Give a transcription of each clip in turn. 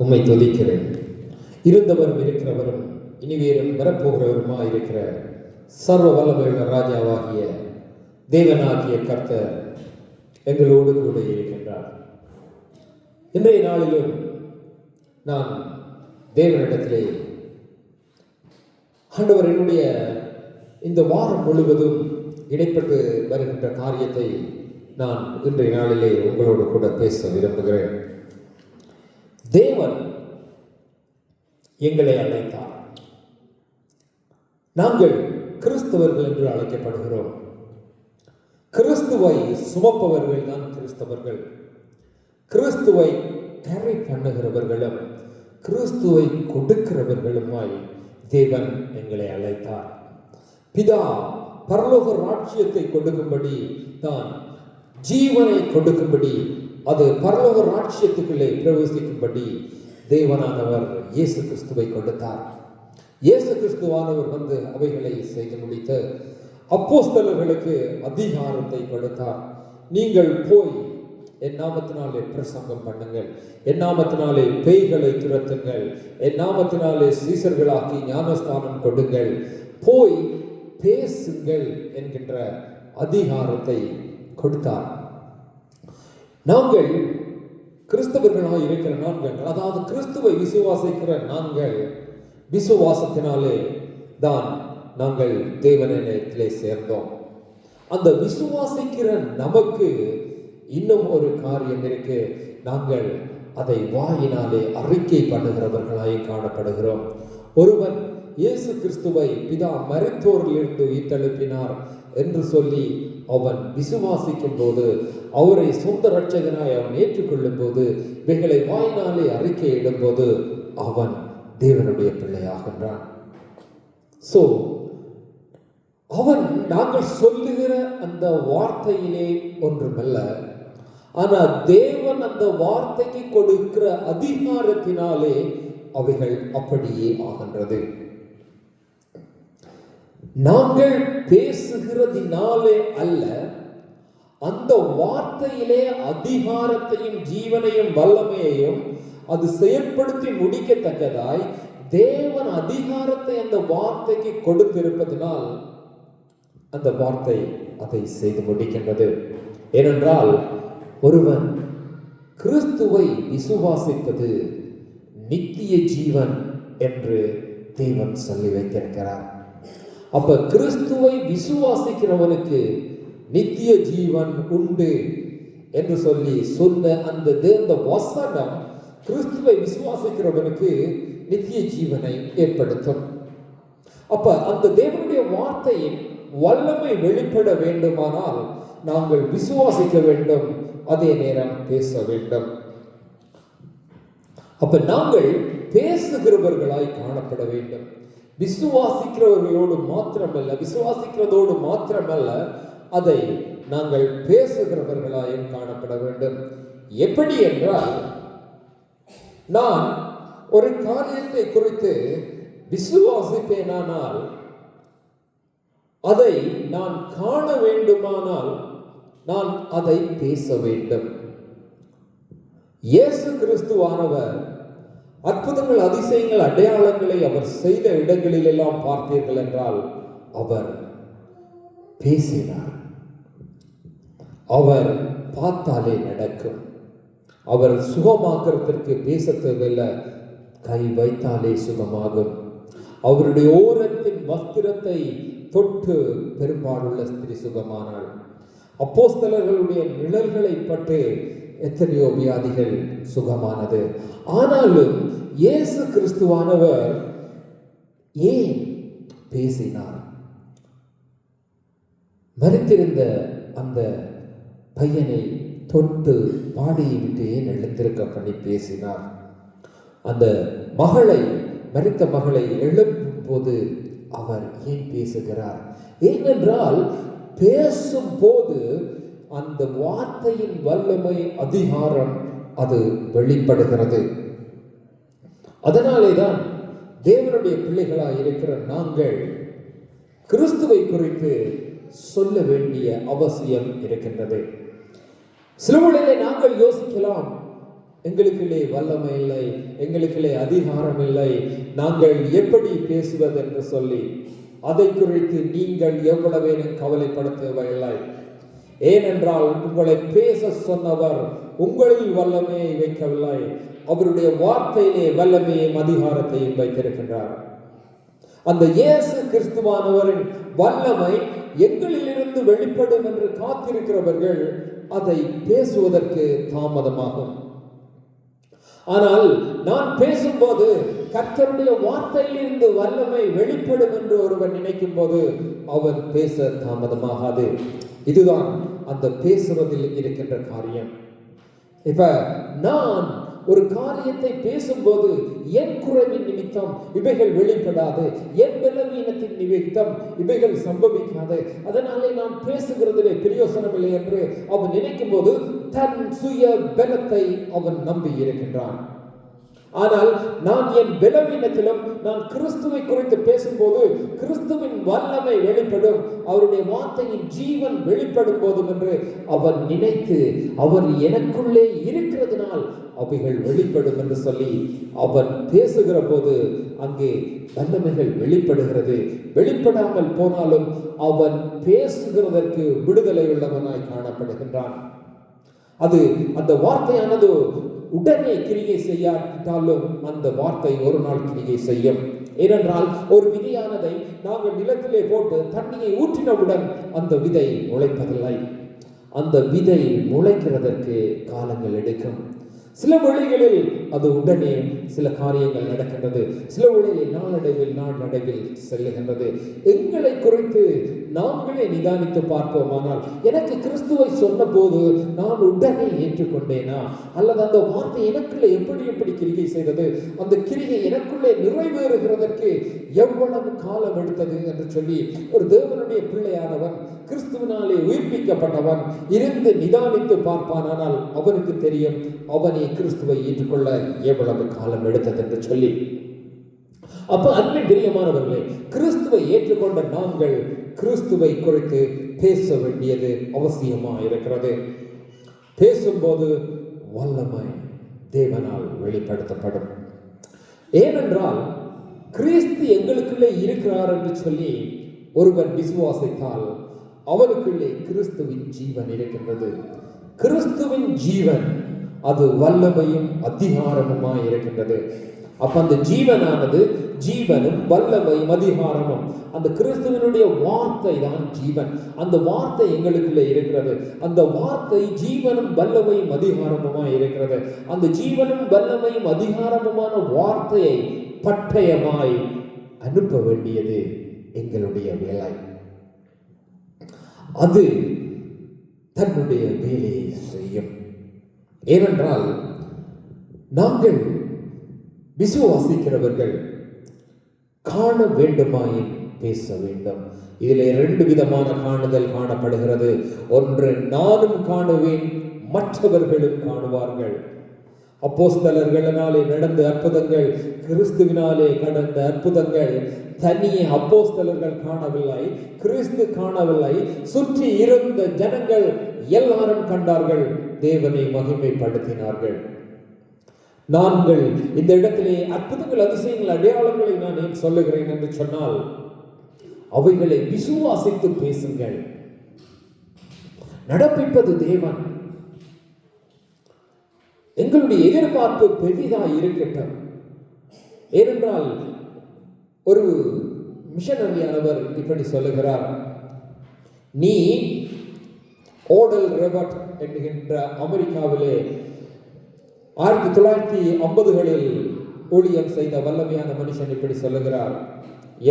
உம்மை துதிக்கிறேன். இருந்தவரும் இருக்கிறவரும் இனிவேறும் வரப்போகிறவருமா இருக்கிற சர்வ வல்லமையுள்ள ராஜாவாகிய தேவனாகிய கர்த்தர் எங்களோடு கூட இருக்கின்றார். இன்றைய நாளிலும் நான் தேவனிடத்திலே ஆண்டவர் என்னுடைய இந்த வாரம் முழுவதும் இடைப்பட்டு வருகின்ற காரியத்தை நான் இன்றைய நாளிலே உங்களோடு கூட பேச விரும்புகிறேன். தேவன் எங்களை அழைத்தார். நாங்கள் கிறிஸ்தவர்கள் என்று அழைக்கப்படுகிறோம். கிறிஸ்துவை சுமப்பவர்கள் தான் கிறிஸ்தவர்கள். கிறிஸ்துவை கேரி பண்ணுகிறவர்களும் கிறிஸ்துவை கொடுக்கிறவர்களுமாய் தேவன் எங்களை அழைத்தார். பிதா பரலோக ராஜ்யத்தை கொடுக்கும்படி தான் ஜீவனை கொடுக்கும்படி, அது பரலோக ராஜ்யத்துக்குள்ளே பிரவேசிக்கும்படி தேவனானவர் இயேசு கிறிஸ்துவை கொடுத்தார். இயேசு கிறிஸ்துவானவர் வந்து அவைகளை செய்து முடித்த அப்போஸ்தலர்களுக்கு அதிகாரத்தை கொடுத்தார். நீங்கள் போய் என் நாமத்தினாலே பிரசங்கம் பண்ணுங்கள், என் நாமத்தினாலே பேய்களை துரத்துங்கள், என் நாமத்தினாலே சீசர்களாக்கி ஞானஸ்தானம் கொடுங்கள், போய் பேசுங்கள் என்கின்ற அதிகாரத்தை கொடுத்தார். நாங்கள் கிறிஸ்தவர்களாக இருக்கிற நாங்கள், அதாவது கிறிஸ்துவை விசுவாசிக்கிற நாங்கள், விசுவாசத்தினாலே தான் நாங்கள் தேவனிடத்திலே சேர்ந்தோம். அந்த விசுவாசிக்கிற நமக்கு இன்னும் ஒரு காரியம் இருக்கு. நாங்கள் அதை வாயினாலே அறிக்கை பண்ணுகிறவர்களாய் காணப்படுகிறோம். ஒருவன் இயேசு கிறிஸ்துவை பிதா மரித்தோரிலிருந்து உயிர்த்தெழுப்பினார் என்று சொல்லி அவன் விசுவாசிக்கும் போது, அவரை சொந்த இரட்சகனாய் அவன் ஏற்றுக்கொள்ளும் போது, இவைகளை வாயினாலே அறிக்கையிடும் போது அவன் தேவனுடைய பிள்ளையாகின்றான். சோ அவன் நாங்கள் சொல்லுகிற அந்த வார்த்தையிலே ஒன்றுமல்ல, ஆனால் தேவன் அந்த வார்த்தைக்கு கொடுக்கிற அதிகாரத்தினாலே அவைகள் அப்படியே ஆகின்றது. நாங்கள் பேசுகிறதினாலே அல்ல, அந்த வார்த்தையிலே அதிகாரத்தையும் ஜீவனையும் வல்லமையையும் அது செயற்படுத்தி முடிக்கத்தக்கதாய் தேவன் அதிகாரத்தை அந்த வார்த்தைக்கு கொடுத்திருப்பதனால் அந்த வார்த்தை அதை செய்து முடிக்கின்றது. ஏனென்றால் ஒருவன் கிறிஸ்துவை விசுவாசிப்பது நித்திய ஜீவன் என்று தேவன் சொல்லி வைத்திருக்கிறார். அப்ப கிறிஸ்துவை விசுவாசிக்கிறவனுக்கு நித்திய ஜீவன் உண்டு என்று சொல்லி சொன்ன அந்த வசனம் கிறிஸ்துவை விசுவாசிக்கிறவனுக்கு நித்திய ஜீவனை ஏற்படுத்தும். அப்ப அந்த தேவனுடைய வார்த்தையின் வல்லமை வெளிப்பட வேண்டுமானால் நாங்கள் விசுவாசிக்க வேண்டும், அதே நேரம் பேச வேண்டும். அப்ப நாங்கள் பேசுகிறவர்களாய் காணப்பட வேண்டும். விசுவாசிக்கிறவர்களோடு மாத்திரமல்ல, விசுவாசிக்கிறதோடு மாத்திரமல்ல, அதை நாங்கள் பேசுகிறவர்களாயும் காணப்பட வேண்டும். எப்படி என்றால், நான் ஒரு காரியத்தை குறித்து விசுவாசிப்பேனானால் அதை நான் காண வேண்டுமானால் நான் அதை பேச வேண்டும். இயேசு கிறிஸ்துவானவர் அற்புதங்கள், அதிசயங்கள், அடையாளங்களை அவர் செய்த இடங்களில் எல்லாம் பார்த்தீர்கள் என்றால் அவர் பேசினார். அவர் பார்த்தாலே நடக்கும். அவர் சுகமாக்குறதற்கு பேச தேவையில்லை, கை வைத்தாலே சுகமாகும். அவருடைய ஓரத்தின் வஸ்திரத்தை தொட்டு பெரும்பாலுள்ள ஸ்திரீ சுகமானாள். அப்போஸ்தலர்களுடைய நிழல்களை பற்றி எத்தனையோ வியாதிகள் சுகமானது. ஆனாலும் இயேசு கிறிஸ்துவானவர் ஏன் பேசினார்? மரித்திருந்த அந்த பையனை தொட்டு பாடியை விட்டு ஏன் எழுந்திருக்க பண்ணி பேசினார்? அந்த மகளை, மரித்த மகளை எழுப்பும் போது அவர் ஏன் பேசுகிறார்? ஏனென்றால் பேசும் போது அந்த வார்த்தையின் வல்லமை, அதிகாரம் அது வெளிப்படுகிறது. அதனாலேதான் தேவனுடைய பிள்ளைகளாய் இருக்கிற நாங்கள் கிறிஸ்துவை குறித்து சொல்ல வேண்டிய அவசியம் இருக்கின்றது. சில வேளையிலே நாங்கள் யோசிக்கலாம், எங்களுக்குள்ளே வல்லமை இல்லை, எங்களுக்குள்ளே அதிகாரம் இல்லை, நாங்கள் எப்படி பேசுவது என்று சொல்லி அதை குறித்து நீங்கள் எவ்வளவேனும் கவலைப்பட தேவையில்லை. ஏனென்றால் உங்களை பேச சொன்னவர் உங்களில் வல்லமையை வைக்கவில்லை, அவருடைய வார்த்தையிலே வல்லமையும் அதிகாரத்தையும் வைத்திருக்கின்றார். அந்த இயேசு கிறிஸ்துவானவரின் வல்லமை எங்களிலிருந்து வெளிப்படும் என்று காத்திருக்கிறவர்கள் அதை பேசுவதற்கு தாமதமாகும். ஆனால் நான் பேசும்போது கர்த்தருடைய வார்த்தையிலிருந்து வல்லமை வெளிப்படும் என்று ஒருவன் நினைக்கும் போது அவன் பேச தாமதமாகாது. இதுதான் அந்த பேசுவதில் இருக்கின்ற காரியம். இப்ப நான் ஒரு காரியத்தை பேசும்போது என் குறைவின் நிமித்தம் இவைகள் வெளிப்படாது, என் பலவீனத்தின் நிமித்தம் இவைகள் சம்பவிக்காது, அதனாலே நான் பேசுகிறதிலே பிரயோசனம் இல்லை என்று அவன் நினைக்கும் போது தன் சுய பலத்தை அவன் நம்பி இருக்கின்றான். ஆனால் நான் என் பலவீனத்திலும் நான் கிறிஸ்துவை குறித்து பேசும்போது கிறிஸ்துவின் வல்லமை வெளிப்படும், அவருடைய வார்த்தையின் ஜீவன் வெளிப்படும் போதும் என்று அவன் நினைத்து அவர் எனக்குள்ளே இருக்கிறதுனால் அவைகள் வெளிப்படும் என்று சொல்லி அவன் பேசுகிற போது அங்கே வல்லமைகள் வெளிப்படுகிறது. வெளிப்படாமல் போனாலும் அவன் பேசுகிறதற்கு விடுதலை உள்ளவனாய் காணப்படுகின்றான். அது அந்த வார்த்தையானது உடனே கிரியை செய்யாவிட்டாலும் அந்த வார்த்தை ஒரு நாள் கிரியை செய்யும். ஏனென்றால் ஒரு விதையானதை நாங்கள் நிலத்திலே போட்டு தண்ணியை ஊற்றினவுடன் அந்த விதை முளைப்பதில்லை. அந்த விதை முளைக்கிறதற்கு காலங்கள் எடுக்கும். சில வழிகளில் அது உடனே சில காரியங்கள் நடக்கின்றது, சில வழிகளில் நாளடைவில் செல்லுகின்றது. எங்களை குறித்து நாங்களே நிதானித்து பார்ப்போமானால் எனக்கு கிறிஸ்துவை சொன்ன போது நான் உடனே ஏற்றுக்கொண்டேனா, அல்லது அந்த வார்த்தை எனக்குள்ளே எப்படி கிரிகை செய்தது, அந்த கிரிகை எனக்குள்ளே நிறைவேறுகிறதற்கு எவ்வளவு காலம் எடுத்தது என்று சொல்லி ஒரு தேவனுடைய பிள்ளையானவன் கிறிஸ்துவினாலே உயிர்ப்பிக்கப்பட்டவன் இருந்து நிதானித்து பார்ப்பானால் அவனுக்கு தெரியும் அவனை கிறிஸ்துவை ஏற்றுக்கொள்ள எவ்வளவு காலம் எடுத்தது என்று சொல்லி. அப்ப அன்பின் பிரியமானவர்களே, கிறிஸ்துவை ஏற்றுக்கொண்ட நாங்கள் கிறிஸ்துவை குறித்து பேச வேண்டியது அவசியமா இருக்கிறது. பேசும்போது வல்லமை தேவனால் வெளிப்படுத்தப்படும். ஏனென்றால் கிறிஸ்து எங்களுக்குள்ளே இருக்கிறார் என்று சொல்லி ஒருவன் விசுவாசித்தால் அவனுக்குள்ளே கிறிஸ்துவின் ஜீவன் இருக்கின்றது. கிறிஸ்துவின் ஜீவன் அது வல்லமையும் அதிகாரமுமாய் இருக்கின்றது. அப்ப அந்த ஜீவனானது ஜீவனும் வல்லமையும் அதிகாரமும் அந்த கிறிஸ்துவனுடைய வார்த்தை தான் ஜீவன். அந்த வார்த்தை எங்களுக்குள்ளே இருக்கிறது. அந்த வார்த்தை ஜீவனும் வல்லமையும் அதிகாரமுமாய் இருக்கிறது. அந்த ஜீவனும் வல்லமையும் அதிகாரமுமான வார்த்தையை பட்டயமாய் அனுப்ப வேண்டியது எங்களுடைய வேலை. அது தன்னுடைய வேலையை செய்யும். ஏனென்றால் நாங்கள் விசுவாசிக்கிறவர்கள் காண வேண்டுமாயின் பேச வேண்டும். இதிலே 2 விதமான காணுதல் காணப்படுகிறது. ஒன்று, நானும் காணுவேன், மற்றவர்களும் காணுவார்கள். அப்போஸ்தலர்களினாலே நடந்த அற்புதங்கள், கிறிஸ்துவினாலே கடந்த அற்புதங்கள் தனியே அப்போஸ்தலர்கள் காணவில்லை, கிறிஸ்து காணவில்லை, சுற்றி இருந்த ஜனங்கள் எல்லாரும் கண்டார்கள், தேவனை மகிமைப்படுத்தினார்கள். நாங்கள் இந்த இடத்திலே அற்புதங்கள், அதிசயங்கள், அடையாளங்களை நான் ஏன் சொல்லுகிறேன் என்று சொன்னால் அவைகளை விசுவாசித்து பேசுங்கள். நடப்பிப்பது தேவன். எங்களுடைய எதிர்பார்ப்பு பெரிதாய் இருக்கட்டும். ஏனென்றால் ஒரு மிஷனரியானவர் இப்படி சொல்லுகிறார், நீ ஓடல் ரெபர்ட் என்கின்ற அமெரிக்காவிலே 1950களில் ஊழியம் செய்த வல்லமையான மனுஷன் இப்படி சொல்லுகிறார்.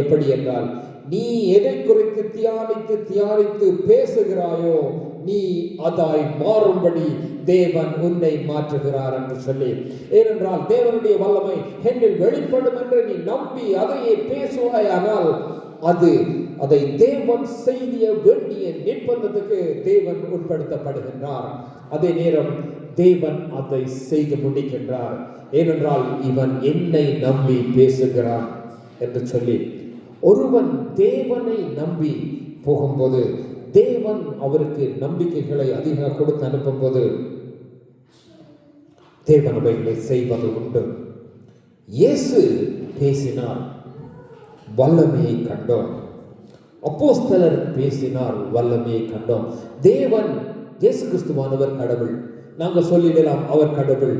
எப்படி என்றால், நீ எதை குறித்து தியானித்து பேசுகிறாயோ நீ அதாய் மாறும்படி தேவன் உன்னை மாற்றுகிறார் என்று சொல்லி. ஏனென்றால் தேவனுடைய வல்லமை என்னில் வெளிப்படும் என்று நீ நம்பி அதையே பேசுவாயானால் அதை தேவன் செய்ய வேண்டிய நிர்பந்தத்துக்கு தேவன் உட்படுத்தப்படுகின்றார். அதே நேரம் தேவன் அதை செய்து முடிக்கின்றார். ஏனென்றால் இவன் என்னை நம்பி பேசுகிறான் என்று சொல்லி. ஒருவன் தேவனை நம்பி போகும்போது, தேவன் அவருக்கு நம்பிக்கைகளை அதிக கொடுத்து அனுப்பும் போது தேவன் அவைகளை செய்வது உண்டு. இயேசு பேசினார், வல்லமையை கண்டோம். அப்போஸ்தலர் பேசினார், வல்லமையை கண்டோம். தேவன் இயேசு கிறிஸ்துவானவர் கடவுள். நாங்கள் சொல்லிடலாம் அவர் கடவுள்,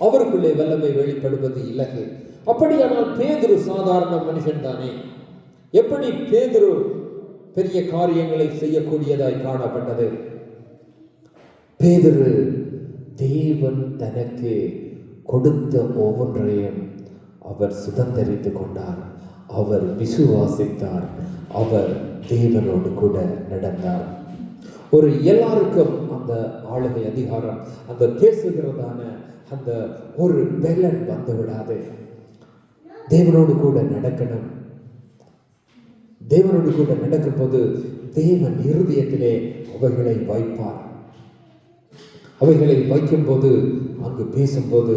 அவருக்குள்ளே வல்லமை வெளிப்படுவது இலகு. அப்படியானால் பேதுரு சாதாரண மனுஷன் தானே. எப்படி பேதுரு பெரிய காரியங்களை செய்யக்கூடியதாய் காணப்பட்டது? பேதுரு தேவன் தனக்கு கொடுத்த ஒவ்வொன்றையும் அவர் சுதந்தரித்துக் கொண்டார். அவர் விசுவாசித்தார். அவர் தேவனோடு கூட நடந்தார். ஒரு எல்லாருக்கும் அந்த ஆளுகை அதிகாரம், அந்த பேசுகிறதான அந்த ஒரு பெலன் வந்து விடாது. தேவனோடு கூட நடக்கணும். தேவனோடு கூட நடக்கும் போது தேவன் இருதயத்திலே அவைகளை வைப்பார். அவைகளை வைக்கும் போது, அங்கு பேசும்போது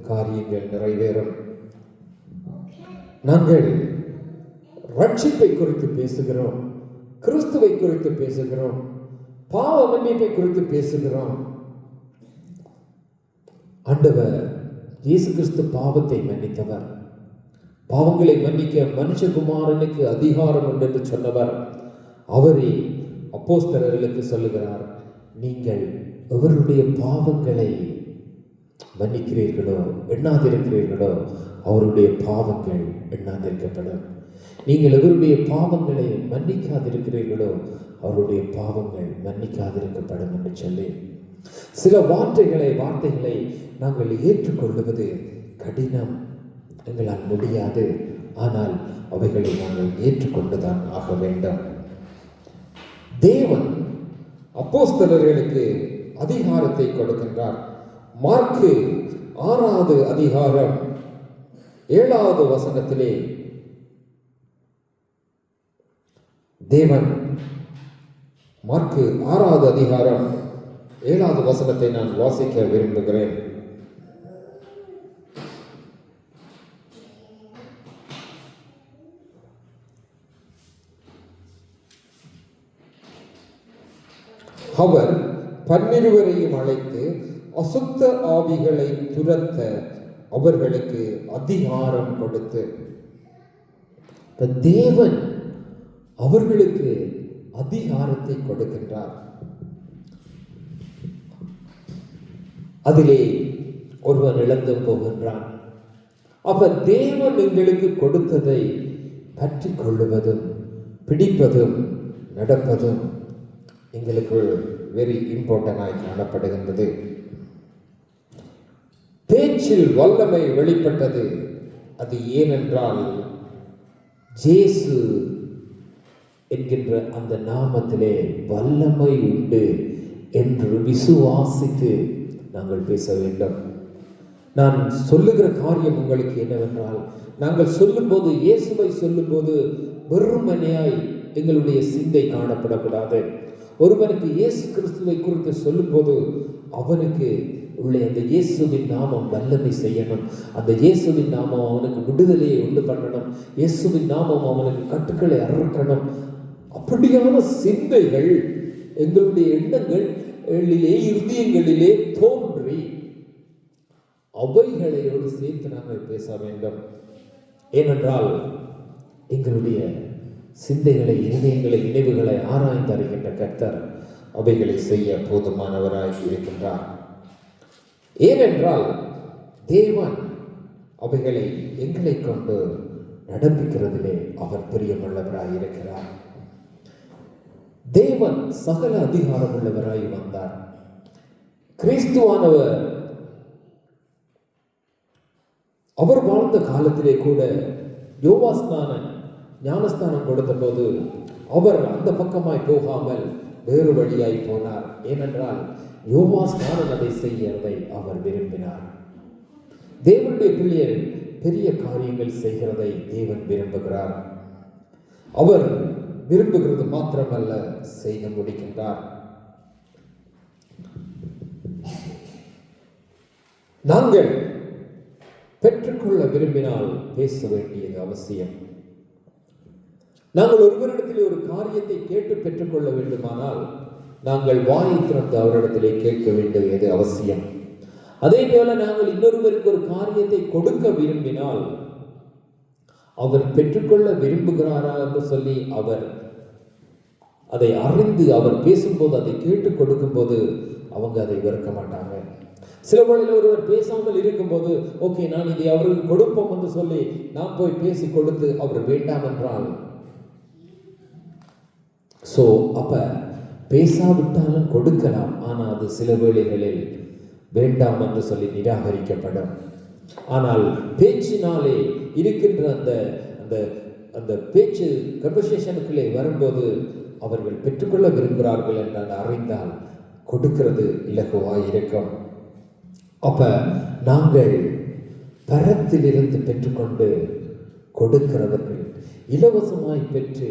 காரியங்கள் நிறைவேறும். நாங்கள் ரட்சிப்பை குறித்து பேசுகிறோம், கிறிஸ்துவை குறித்து பேசுகிறோம், பாவ மன்னிப்பை குறித்து பேசுகிறோம். ஆண்டவர் இயேசு கிறிஸ்து பாவத்தை மன்னித்தவர். பாவங்களை மன்னிக்க மனுஷகுமாரனுக்கு அதிகாரம் உண்டு என்று சொன்னவர். அவரே அப்போஸ்தலர்களுக்கு சொல்லுகிறார், நீங்கள் எவருடைய பாவங்களை மன்னிக்கிறீர்களோ, எண்ணாதிருக்கிறீர்களோ, அவருடைய பாவங்கள் எண்ணாதிருக்கப்படும். நீங்கள் எவருடைய பாவங்களை மன்னிக்காதிருக்கிறீர்களோ, அவருடைய பாவங்கள் மன்னிக்காதிருக்கப்படும் என்று சொல்லி சில வார்த்தைகளை நாங்கள் ஏற்றுக்கொள்வது கடினம், எங்களால் முடியாது. ஆனால் அவைகளை நாங்கள் ஏற்றுக்கொண்டுதான் ஆக வேண்டும். தேவன் அப்போஸ்தலர்களுக்கு அதிகாரத்தை கொடுக்கின்றார். மார்க்கு 6வது அதிகாரம் 7வது வசனத்திலே தேவன், மார்க்கு 6வது அதிகாரம் 7வது வசனத்தை நான் வாசிக்க விரும்புகிறேன். அவர் 12 அழைத்து அசுத்த ஆவிகளை துரத்த அவர்களுக்கு அதிகாரம் கொடுத்து, தேவன் அவர்களுக்கு அதிகாரத்தை கொடுக்கின்றார். அதிலே ஒருவன் இழந்து போகின்றான். அப்ப தேவன் எங்களுக்கு கொடுத்ததை பற்றி கொள்ளுவதும் பிடிப்பதும் நடப்பதும் எங்களுக்கு வெரி இம்பார்ட்டன்டாய் காணப்படுகின்றது. பேச்சில் வல்லமை வெளிப்பட்டது. அது ஏனென்றால் இயேசு என்கின்ற அந்த நாமத்திலே வல்லமை உண்டு என்று விசுவாசித்து நாங்கள் பேச வேண்டும். நான் சொல்லுகிற காரியம் உங்களுக்கு என்னவென்றால், நாங்கள் சொல்லும்போது, இயேசுவை சொல்லும்போது வெறுமனையாய் எங்களுடைய சிந்தை காணப்படக்கூடாது. ஒருவனுக்கு இயேசு கிறிஸ்துவை குறித்து சொல்லும்போது அவனுக்கு உள்ளே அந்த இயேசுவின் நாமம் வல்லமை செய்யணும். அந்த இயேசுவின் நாமம் அவனுக்கு விடுதலையை உண்டு பண்ணணும். இயேசுவின் நாமம் அவனுக்கு கட்டுக்களை அறுக்கணும். அப்படியான சிந்தைகள் எங்களுடைய எண்ணங்களிலே, இருதயங்களிலே தோன்றி அவைகளையோடு சேர்த்து நாங்கள் பேச வேண்டும். ஏனென்றால் எங்களுடைய சிந்தைகளை, இருதயங்களை, நினைவுகளை ஆராய்ந்து அறிகின்ற கர்த்தர் அவைகளை செய்ய போதுமானவராய் இருக்கின்றார். ஏனென்றால் தேவன் அவைகளை எங்களை கொண்டு நடப்பிக்கிறதிலே அவர் பிரியமுள்ளவராய் இருக்கிறார். தேவன் சகல அதிகாரம் உள்ளவராய் வந்தார். கிறிஸ்துவானவர் அவர் வாழ்ந்த காலத்திலே கூட யோவாஸ்நானன் ஞானஸ்தானம் கொடுத்த போது அவர் அந்த பக்கமாய் போகாமல் வேறு வழியாய் போனார். ஏனென்றால் யோவாஸ்நானன் அதை செய்யறதை அவர் விரும்பினார். தேவனுடைய பிள்ளைகள் பெரிய காரியங்கள் செய்கிறதை தேவன் விரும்புகிறார். அவர் விரும்புகிறது மாத்திரமல்ல, செய்து முடிக்கின்றார். நாங்கள் பெற்றுக்கொள்ள விரும்பினால் பேச வேண்டியது அவசியம். நாங்கள் ஒருவரிடத்திலே ஒரு காரியத்தை கேட்டு பெற்றுக்கொள்ள வேண்டுமானால் நாங்கள் வாயை திறந்து அவரிடத்திலே கேட்க வேண்டியது அவசியம். அதே போல நாங்கள் இன்னொருவருக்கு ஒரு காரியத்தை கொடுக்க விரும்பினால் அவர் பெற்றுக்கொள்ள விரும்புகிறாரா என்று சொல்லி அவர் அதை அறிந்து அவர் பேசும்போது அதை கேட்டு கொடுக்கும் போது அவங்க அதை வெறுக்க மாட்டாங்க. சில வேளையில் ஒருவர் பேசாமல் இருக்கும்போது ஓகே நான் இதை அவருக்கு கொடுப்போம் என்று சொல்லி நான் போய் பேசி கொடுத்து அவர் வேண்டாம் என்றால் அப்ப பேசாவிட்டாலும் கொடுக்கலாம். ஆனால் அது சில வேளைகளில் வேண்டாம் என்று சொல்லி நிராகரிக்கப்படும். ஆனால் பேச்சினாலே இருக்கின்ற அந்த அந்த அந்த பேச்சு கன்வர்சேஷனுக்குள்ளே வரும்போது அவர்கள் பெற்றுக்கொள்ள விரும்புகிறார்கள் என்று அறிந்தால் கொடுக்கிறது இலகுவாய் இருக்கும். அப்ப நாங்கள் பரத்திலிருந்து பெற்றுக்கொண்டு கொடுக்கிறவர்கள், இலவசமாய் பெற்று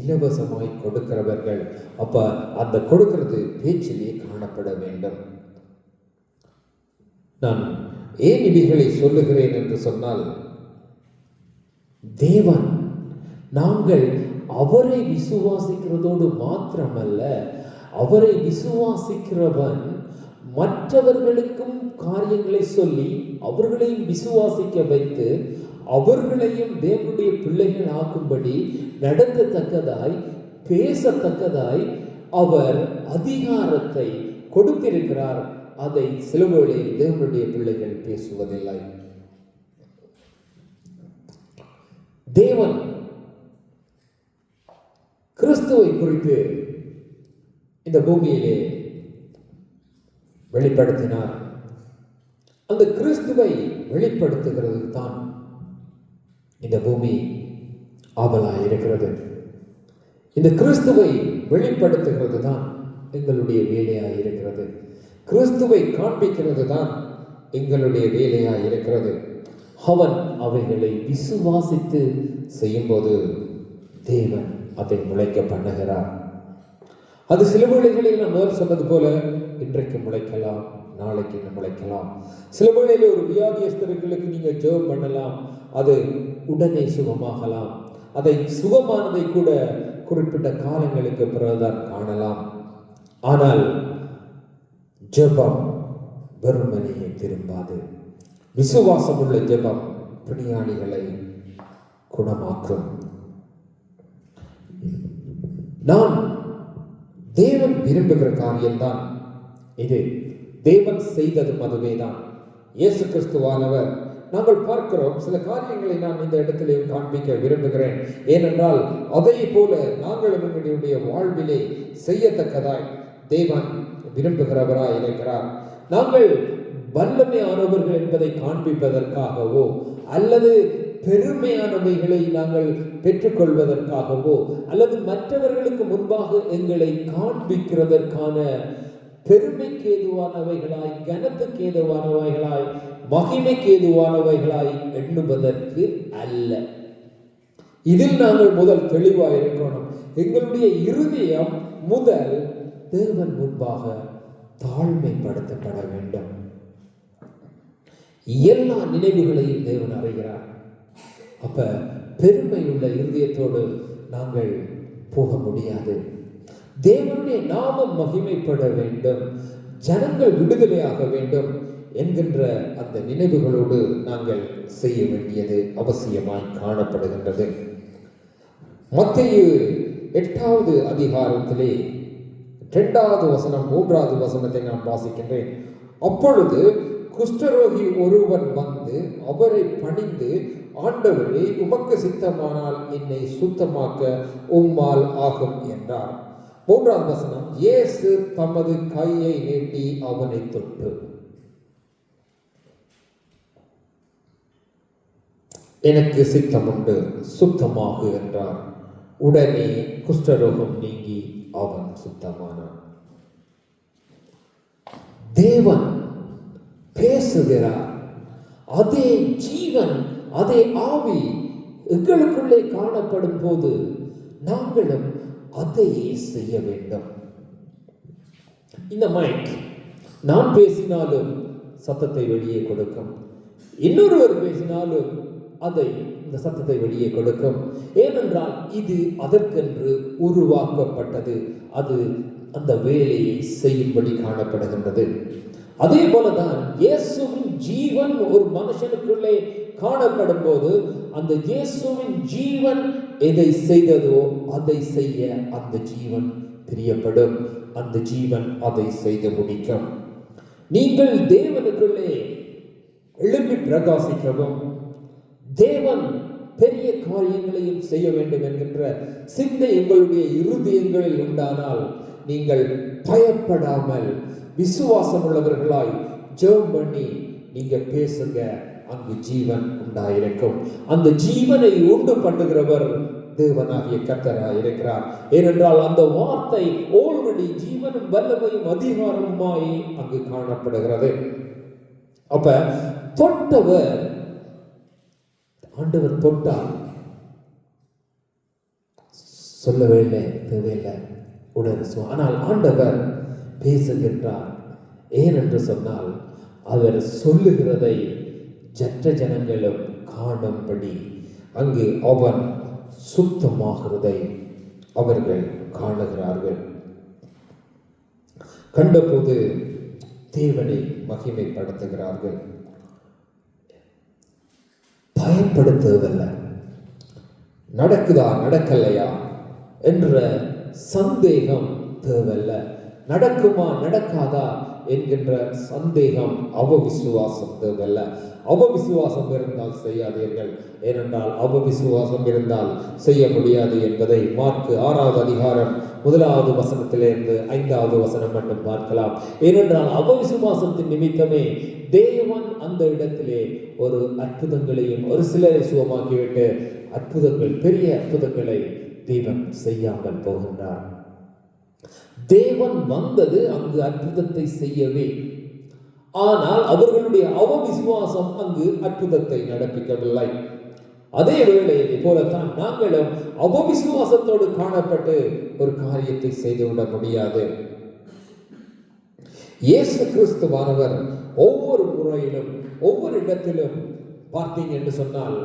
இலவசமாய் கொடுக்கிறவர்கள். அப்ப அந்த கொடுக்கிறது பேச்சிலே காணப்பட வேண்டும். நான் ஏன் இவைகளை சொல்லுகிறேன் என்று சொன்னால், தேவன் நாங்கள் அவரை விசுவாசிக்கிறதோடு மாத்திரமல்ல, அவரை விசுவாசிக்கிறவன் மற்றவர்களுக்கும் காரியங்களை சொல்லி அவர்களையும் விசுவாசிக்க வைத்து அவர்களையும் தேவனுடைய பிள்ளைகள் ஆக்கும்படி நடத்தத்தக்கதாய் பேசத்தக்கதாய் அவர் அதிகாரத்தை கொடுத்திருக்கிறார். அதை சில வேளையில் தேவனுடைய பிள்ளைகள் பேசுவதில்லை. தேவன் கிறிஸ்துவை குறித்து இந்த பூமியிலே வெளிப்படுத்தினார். அந்த கிறிஸ்துவை வெளிப்படுத்துகிறது தான் இந்த பூமி ஆவலாய் இருக்கிறது. இந்த கிறிஸ்துவை வெளிப்படுத்துகிறது தான் எங்களுடைய வேலையாய் இருக்கிறது. கிறிஸ்துவை காண்பிக்கிறது தான் எங்களுடைய வேலையாய் இருக்கிறது. அவன் அவைகளை விசுவாசித்து செய்யும்போது தேவன் அதை முளைக்க பண்ணுகிறார். அது சில வேளைகளில் நான் முதல் சொன்னது போல இன்றைக்கு முளைக்கலாம், நாளைக்கு முளைக்கலாம். சில வேளையில் ஒரு வியாதியஸ்தர்களுக்கு நீங்கள் ஜெபம் பண்ணலாம், அது உடனே சுகமாகலாம். அதை சுகமானதை கூட குறிப்பிட்ட காலங்களுக்கு பிறகுதான் காணலாம். ஆனால் ஜெபம் வெறுமனையே திரும்பாது. விசுவாசம் உள்ள ஜெபம் பிணியாளிகளை குணமாக்கும். நான் தேவன் விரும்புகிற காரியம்தான் இது. தேவன் செய்ததும் அதுவேதான். இயேசு கிறிஸ்துவானவர், நாங்கள் பார்க்கிறோம், சில காரியங்களை நான் இந்த இடத்திலே காண்பிக்க விரும்புகிறேன். ஏனென்றால் அதை போல நாங்களும் எங்களுடைய வாழ்விலே செய்யத்தக்கதாய் தேவன் விரும்புகிறவராய் இருக்கிறார். நாங்கள் வல்லமையானவர்கள் என்பதை காண்பிப்பதற்காகவோ அல்லது பெருமையானவைகளை நாங்கள் பெற்றுக்கொள்வதற்காகவோ அல்லது மற்றவர்களுக்கு முன்பாக எங்களை காண்பிக்கிறதற்கான பெருமைக்கு ஏதுவானவைகளாய், கனத்துக்கு ஏதுவானவைகளாய், மகிமைக்கு ஏதுவானவைகளாய் எண்ணுவதற்கு அல்ல. இதில் நாங்கள் முதல் தெளிவாக இருக்கணும். எங்களுடைய இருதயம் முதல் தேவன் முன்பாக தாழ்மைப்படுத்தப்பட வேண்டும். எல்லா நினைவுகளையும் தேவன் அறிகிறார். அப்ப பெருமையுள்ள இருதயத்தோடு நாங்கள் போக முடியாது. தேவனுடைய நாமம் மகிமைப்பட வேண்டும், ஜனங்கள் விடுதலையாக வேண்டும் என்கின்ற அந்த நினைவுகளோடு நாங்கள் செய்ய வேண்டியது அவசியமாய் காணப்படுகின்றது. மத்தேயு 8வது அதிகாரத்திலே 2வது வசனம் 3வது வசனத்தை நான் வாசிக்கின்றேன். அப்பொழுது குஷ்டரோகி ஒருவன் வந்து அவரை பணிந்து, ஆண்டவரே, உமக்கு சித்தமானால் என்னை சுத்தமாக்க உம்மால் ஆகும் என்றார். 3வது வசனம், இயேசு தமது கையை நீட்டி அவனை தொட்டு, எனக்கு சித்தம் உண்டு, சுத்தமாகு என்றார். உடனே குஷ்டரோகம் நீங்கி அவன் சுத்தமானான். தேவன் பேசுகிறார். அதே ஜீவன், அதே ஆவி எங்களுக்குள்ளே காணப்படும் போது நாங்களும் அதையே செய்ய வேண்டும். இந்த மைக் நான் பேசினாலும் சத்தத்தை வெளியே கொடுக்கும், இன்னொருவர் பேசினாலும் அதை இந்த சத்தத்தை வெளியே கொடுக்கும். ஏனென்றால் இது அதற்கென்று உருவாக்கப்பட்டது. அது அந்த வேலையை செய்யும்படி காணப்படுகின்றது. அதே போலதான் இயேசுவின் ஜீவன் ஒரு மனுஷனுக்குள்ளே காணப்படும் போது அந்த இயேசுவின் ஜீவன் எதை செய்ததோ அதை செய்ய அந்த ஜீவன் பிரியப்படும். அந்த ஜீவன் அதை செய்து முடிக்கும். நீங்கள் தேவனுக்குள்ளே எழும்பி பிரகாசிக்கவும் தேவன் பெரிய காரியங்களையும் செய்ய வேண்டும் என்கின்ற சிந்தை உங்களுடைய இருதயங்களில் உண்டானால் நீங்கள் பயப்படாமல் விசுவாசம் உள்ளவர்களாய் ஜெபம் பண்ணி நீங்க பேசுங்க. அங்கு ஜீவன் உண்டாயிருக்கும். அந்த ஜீவனை உண்டு பண்ணுகிறவர் தேவனாகிய கர்த்தராய் இருக்கிறார். ஏனென்றால் அந்த வார்த்தை ஆல்ரெடி ஜீவனும் வல்லமையும் அதிகாரமுமாய் அங்கு காணப்படுகிறது. அப்ப தொட்டவர், ஆண்டவர் தொட்டால் சொல்லவே இல்லை, தேவையில்லை, உடனே. ஆனால் ஆண்டவர் பேசுகின்றார். ஏனென்று சொன்னால் அவர் சொல்லுகிறதை ஜற்ற ஜனங்களும் காணும்படி அங்கு அவன் சுத்தமாகிறதை அவர்கள் காணுகிறார்கள். கண்டபோது தேவனை மகிமைப்படுத்துகிறார்கள். பயப்படுத்துவதல்ல, நடக்குதா நடக்கலையா என்ற சந்தேகம் தேவையில்ல, நடக்குமா நடக்காதா என்கின்ற சந்தேகம் அவவிசுவாசம் தேவையில்ல. அவவிசுவாசம் இருந்தால் செய்யாதீர்கள். ஏனென்றால் அவவிசுவாசம் இருந்தால் செய்ய முடியாது என்பதை மார்க்கு 6வது அதிகாரம் 1வது வசனத்திலிருந்து 5வது வசனம் மட்டும் பார்க்கலாம். ஏனென்றால் அவவிசுவாசத்தின் நிமித்தமே தேவன் அந்த இடத்திலே ஒரு அற்புதங்களையும் ஒரு சிலரை சுகமாக்கிவிட்டு அற்புதங்கள், பெரிய அற்புதங்களை தேவன் செய்யாமல் போகின்றார். தேவன் வந்தது அங்கு அற்புதத்தை செய்யவே. ஆனால் அவர்களுடைய அவவிசுவாசம் அங்கு அற்புதத்தை நடப்பிக்கவில்லை. அதே வேளையை போலத்தான் நாங்களும் அவவிசுவாசத்தோடு காணப்பட்டு ஒரு காரியத்தை செய்துவிட முடியாது. இயேசு கிறிஸ்துவானவர் ஒவ்வொரு முறையிலும் ஒவ்வொரு இடத்திலும் பார்த்தீங்க என்று சொன்னால்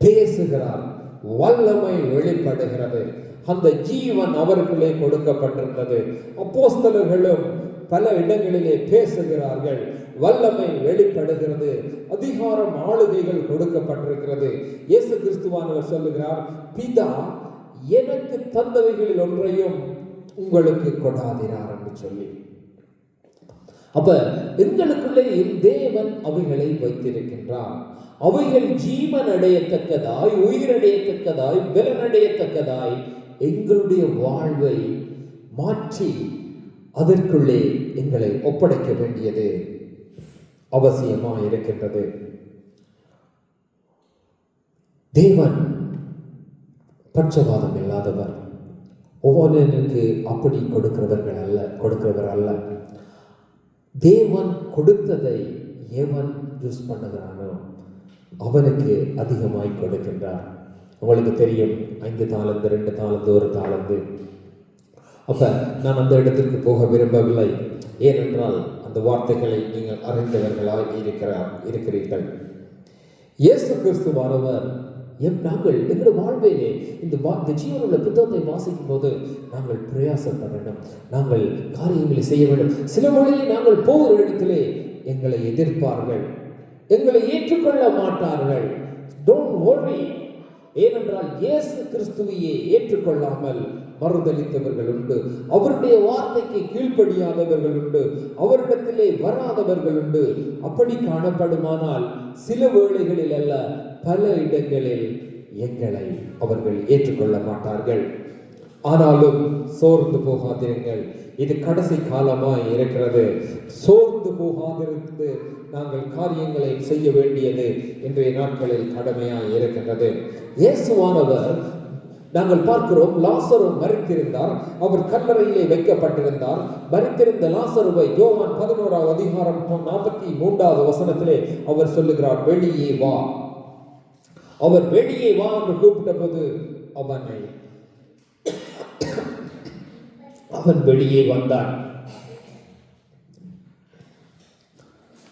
பேசுகிறார், வல்லமை வெளிப்படுகிறது, அந்த ஜீவன் அவர்களுக்குள்ளே கொடுக்கப்பட்டிருந்தது. அப்போஸ்தலர்களும் பல இடங்களிலே பேசுகிறார்கள், வல்லமை வெளிப்படுகிறது, அதிகாரம் ஆளுகைகள் கொடுக்கப்பட்டிருக்கிறது. இயேசு கிறிஸ்துவானவர் சொல்லுகிறார், பிதா எனக்கு தந்தவைகளில் ஒன்றையும் உங்களுக்கு கொடாதிரார் என்று சொல்லி. அப்ப எங்களுக்குள்ளே தேவன் அவைகளை வைத்திருக்கின்றார். அவைகள் ஜீவன் அடையத்தக்கதாய், உயிரடையத்தக்கதாய், பலனடையத்தக்கதாய் எங்களுடைய வாழ்வை மாற்றி அதற்குள்ளே எங்களை ஒப்படைக்க வேண்டியது அவசியமாக இருக்கின்றது. தேவன் பட்சபாதம் இல்லாதவர், ஒவ்வொருவருக்கு அப்படி கொடுக்கிறவர் அல்ல. தேவன் கொடுத்ததை எவன் யூஸ் பண்ணுகிறானோ அவனுக்கு அதிகமாய் கொடுக்கின்றார். உங்களுக்கு தெரியும், 5 தாலந்து, 2 தாலந்து, 1 தாலந்து. அப்ப நான் அந்த இடத்திற்கு போக விரும்பவில்லை. ஏனென்றால் அந்த வார்த்தைகளை நீங்கள் அறிந்தவர்களாய் இருக்கிறீர்கள். இயேசு கிறிஸ்துவானவர் நாங்கள் எங்களுடைய வாழ்வையிலே இந்த ஜீவனுள்ள புத்தகத்தை வாசிக்கும் போது நாங்கள் பிரயாசப்பட வேண்டும், நாங்கள் காரியங்களை செய்ய வேண்டும். சில வழியில் நாங்கள் போகிற இடத்திலே எங்களை எதிர்ப்பார்கள், எங்களை ஏற்றுக்கொள்ள மாட்டார்கள். Don't worry. ஏனென்றால் இயேசு கிறிஸ்துவையே ஏற்றுக்கொள்ளாமல் மறுதலித்தவர்கள் உண்டு, அவருடைய வார்த்தைக்கு கீழ்ப்படியாதவர்கள் உண்டு, அவரிடத்திலே வராதவர்கள் உண்டு. அப்படி காணப்படுமானால் சில வேளைகளில் அல்ல, பல இடங்களில் எங்களை அவர்கள் ஏற்றுக்கொள்ள மாட்டார்கள். ஆனாலும் சோர்ந்து போகாதிருங்கள், இது கடைசி காலமாய் இருக்கிறது. சோர்ந்து போகாதிருந்து நாங்கள் காரியங்களை செய்ய வேண்டியது இன்றைய நாட்களில் கடமையாய் இருக்கின்றது. இயேசுவானவர் நாங்கள் பார்க்கிறோம், லாசரு மரித்திருந்தார், அவர் கல்லறையிலே வைக்கப்பட்டிருந்தார். மரித்திருந்த லாசருவை யோவான் 11வது அதிகாரம் 43வது வசனத்திலே அவர் சொல்லுகிறார், வெளியே வா. அவர் வெளியே வா என்று கூப்பிட்ட போது அவன் வெளியே வந்தான்.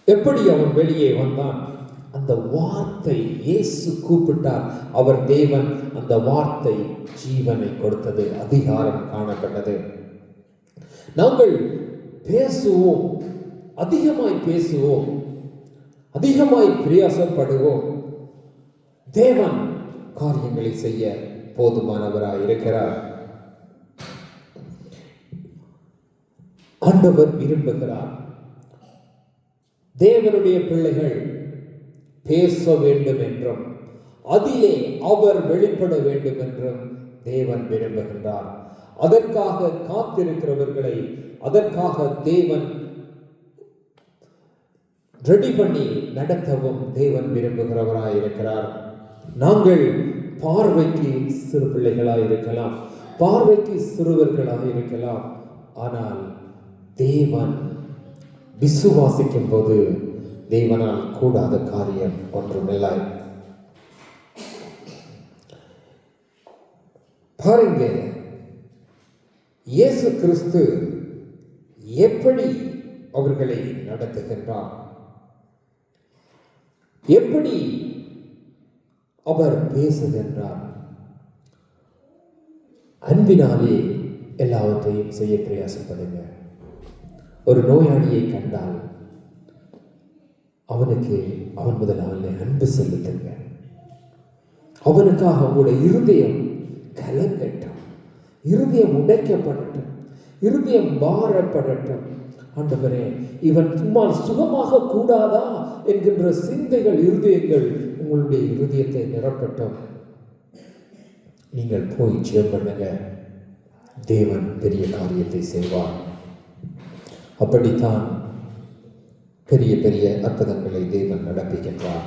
எப்படி அவன் வெளியே வந்தான்? அந்த வார்த்தை, இயேசு கூப்பிட்டார், அவர் தேவன், அந்த வார்த்தை ஜீவனை கொடுத்தது, அதிகாரம் காணப்பட்டது. நாங்கள் பேசுவோம், அதிகமாய் பேசுவோம், அதிகமாய் பிரயாசப்படுவோம். தேவன் காரியங்களை செய்ய போதுமானவராய் இருக்கிறார். ஆண்டவர் விரும்புகிறார் தேவனுடைய பிள்ளைகள் பேச வேண்டும் என்றும் அதிலே அவர் வெளிப்பட வேண்டும் என்றும் தேவன் விரும்புகின்றார். அதற்காக காத்திருக்கிறவர்களை அதற்காக தேவன் ரெடி பண்ணி நடத்தவும் தேவன் விரும்புகிறவராய் இருக்கிறார். நாங்கள் பார்வைக்கு சிறு பிள்ளைகளாய் இருக்கலாம், பார்வைக்கு சிறுவர்களாக இருக்கலாம். ஆனால் தேவன் விசுவாசிக்கும் போது தேவனால் கூடாத காரியம் ஒன்றுமில்லை. பாருங்க, இயேசு கிறிஸ்து எப்படி அவர்களை நடத்துகின்றார், எப்படி அவர் பேசுகின்றார். அன்பினாலே எல்லாவற்றையும் செய்ய பிரயாசப்படுங்க. ஒரு நோயாளியை கண்டால் அவன் முதலாவது அன்பு செலுத்துங்க. அவனுக்காக உங்களுடைய இருதயம் கலங்கட்டும், இருதயம் உடைக்கப்படட்டும், இருதயம் பாரப்படட்டும். ஆண்டவரே, இவன் சும்மா சுகமாக கூடாதா என்கின்ற சிந்தைகள், இருதயங்கள் உங்களுடைய இருதயத்தை நிரப்பட்டும். நீங்கள் போய் ஜெபம் பண்ணுங்க, தேவன் பெரிய காரியத்தை செய்வார். அப்படித்தான் பெரிய பெரிய அற்புதங்களை தேவன் நடப்பிக்கின்றார்.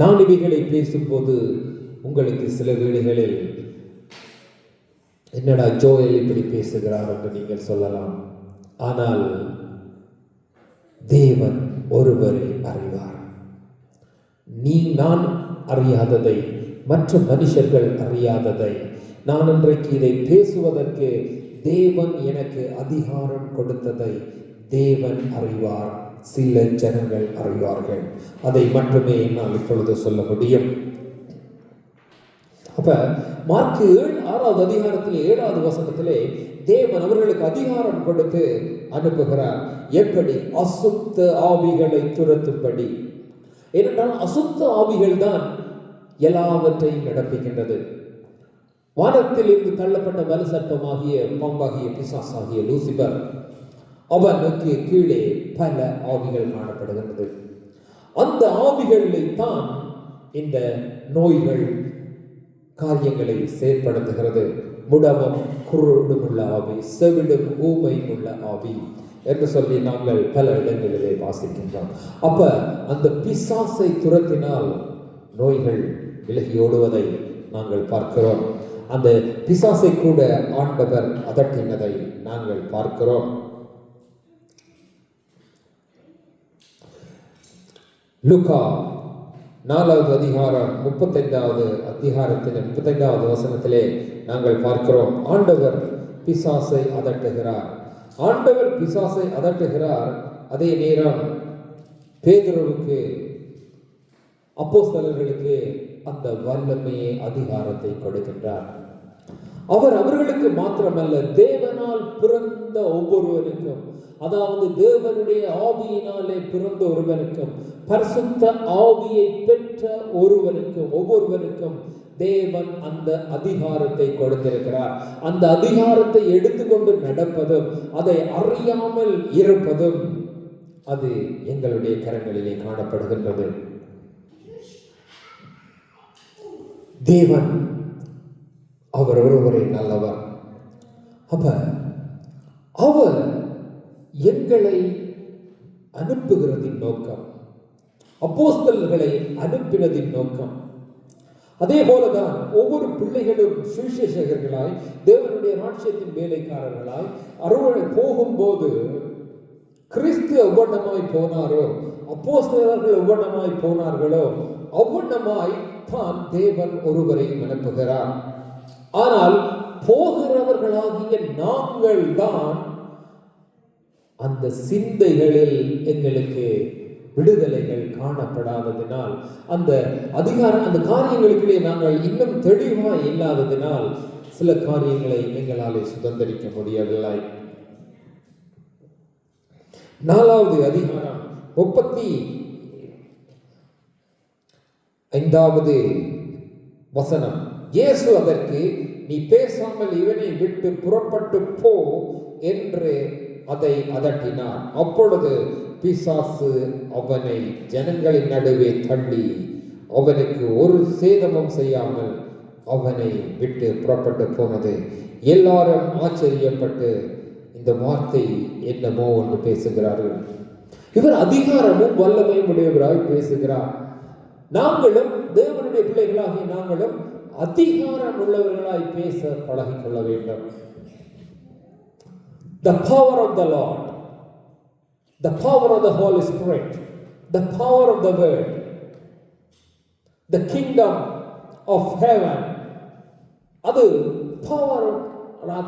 நான் இவைகளை பேசும்போது உங்களுக்கு சில வேளைகளில் என்னடா ஜோயல் இப்படி பேசுகிறார் என்று நீங்கள் சொல்லலாம். ஆனால் தேவன் ஒருவரை அறிவார். நான் அறியாததை, மற்ற மனுஷர்கள் அறியாததை, நான் இன்றைக்கு இதை பேசுவதற்கு தேவன் எனக்கு அதிகாரம் கொடுத்ததை தேவன் அறிவார். சில ஜனங்கள் அறிவார்கள். அதை மட்டுமே என்னால் இப்பொழுது சொல்ல முடியும். அப்ப மார்க்கு 6வது அதிகாரத்திலே 7வது வசனத்திலே தேவன் அவர்களுக்கு அதிகாரம் கொடுத்து அனுப்புகிறார். எப்படி? அசுத்த ஆவிகளை துரத்தும்படி. ஏனென்றால் அசுத்த ஆவிகள் தான் எல்லாவற்றையும் நடப்பிக்கின்றது. வானத்தில் இருந்து தள்ளப்பட்ட வலு சட்டமாகிய பாம்பாகிய பிசாசாகிய லூசிபர், அவனுக்கு கீழே பல ஆவிகள் காணப்படுகின்றது. அந்த ஆவிகளை தான் இந்த நோய்கள் காரியங்களை செயற்படுத்துகிறது. முடமும் குருடும் உள்ள ஆவி, செவிடும் ஊமையும் உள்ள ஆவி என்று சொல்லி நாங்கள் பல இடங்களிலே வாசிக்கின்றோம். அப்ப அந்த பிசாசை துரத்தினால் நோய்கள் விலகி ஓடுவதை நாங்கள் பார்க்கிறோம். அந்த பிசாசை கூட ஆண்டவர் அதட்டினதை நாங்கள் பார்க்கிறோம். லூக்கா 4வது அதிகாரம் 35வது அதிகாரத்தின் 35வது வசனத்திலே நாங்கள் பார்க்கிறோம். ஆண்டவர் பிசாசை அதட்டுகிறார். ஆண்டவர் பிசாசை அதட்டுகிறார். அதே நேரம் பேதுருவுக்கு, அப்போஸ்தலர்களுக்கு அந்த வல்லமையை, அதிகாரத்தை கொடுக்கின்றார். அவர் அவர்களுக்கு மாத்திரமல்ல, தேவனால் பிறந்த ஒவ்வொருவருக்கும், அதாவது தேவனுடைய ஆவியினாலே பிறந்த ஒருவனுக்கும், பரிசுத்த ஆவியை பெற்ற ஒவ்வொருவருக்கும் தேவன் அந்த அதிகாரத்தை கொடுத்திருக்கிறார். அந்த அதிகாரத்தை எடுத்துக்கொண்டு நடப்பதும், அதை அறியாமல் இருப்பதும், அது எங்களுடைய கரங்களிலே காணப்படுகின்றது. தேவன் அவர் ஒருவரே நல்லவர். அப்ப அவர் எங்களை அனுப்புகிறதின் நோக்கம், அப்போஸ்தலர்களை அனுப்பினதின் நோக்கம். அதே போலதான் ஒவ்வொரு பிள்ளைகளும் சுவிசேஷகர்களாய், தேவனுடைய ராஜ்யத்தின் வேலைக்காரர்களாய் அறுவடை போகும்போது கிறிஸ்து எவ்வண்ணமாய் போனாரோ, அப்போஸ்தலர்கள் எவ்வண்ணமாய் போனார்களோ, அவ்வண்ணமாய் தான் தேவன் ஒருவரையும் அனுப்புகிறார். ஆனால் போகிறவர்களாகிய நாங்கள் தான் அந்த சிந்தைகளில் எங்களுக்கு விடுதலைகள் காணப்படாததினால், அந்த அதிகாரம், அந்த காரியங்களுக்குள்ளே நாங்கள் இன்னும் தெளிவாய் இல்லாததினால் சில காரியங்களை எங்களாலே சுதந்திரிக்க முடியவில்லை. 4வது அதிகாரம் 35வது வசனம். இயேசு அதற்கு, நீ பேசாமல் இவனை விட்டு புறப்பட்டு போ என்று அதை அதட்டினார். அப்பொழுது பிசாசு அவனை ஜனங்களின் நடுவே தள்ளி அவனுக்கு ஒரு சேதமும் செய்யாமல் அவனை விட்டு புறப்பட்டு போனது. எல்லாரும் ஆச்சரியப்பட்டு இந்த வார்த்தை என்னமோ என்று பேசுகிறார்கள். இவர் அதிகாரமும் வல்லமையும் உடையவராய் பேசுகிறார். நாங்களும் தேவனுடைய பிள்ளைகளாகிய நாங்களும் அதிகாரம் உள்ளவர்களாய் பேச பழகிக்கொள்ள வேண்டும். The power of the Lord, the power of the Holy Spirit, the power of the word, the kingdom of heaven, அது பவர்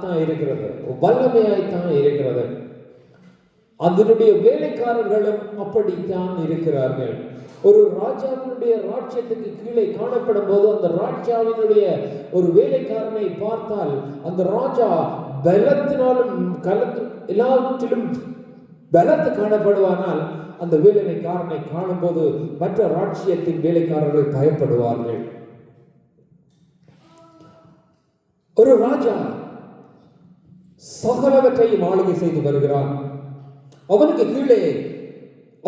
தான் இருக்கிறது, வல்லமையாய்த்தான் இருக்கிறது. அதனுடைய வேலைக்காரர்களும் அப்படித்தான் இருக்கிறார்கள். ஒரு ராஜாவினுடைய ராஜ்யத்துக்கு கீழே காணப்படும் போது அந்த ராஜாவினுடைய ஒரு வேலைக்காரனை பார்த்தால் அந்த ராஜா பலத்தினாலும் எல்லாத்திலும் பலத்து காணப்படுவானால் அந்த வேலைக்காரனை காணும் போது மற்ற ராஜ்யத்தின் வேலைக்காரர்கள் பயப்படுவார்கள். ஒரு ராஜா சகலவற்றையும் ஆளுகை செய்து வருகிறான். அவனுக்கு கீழே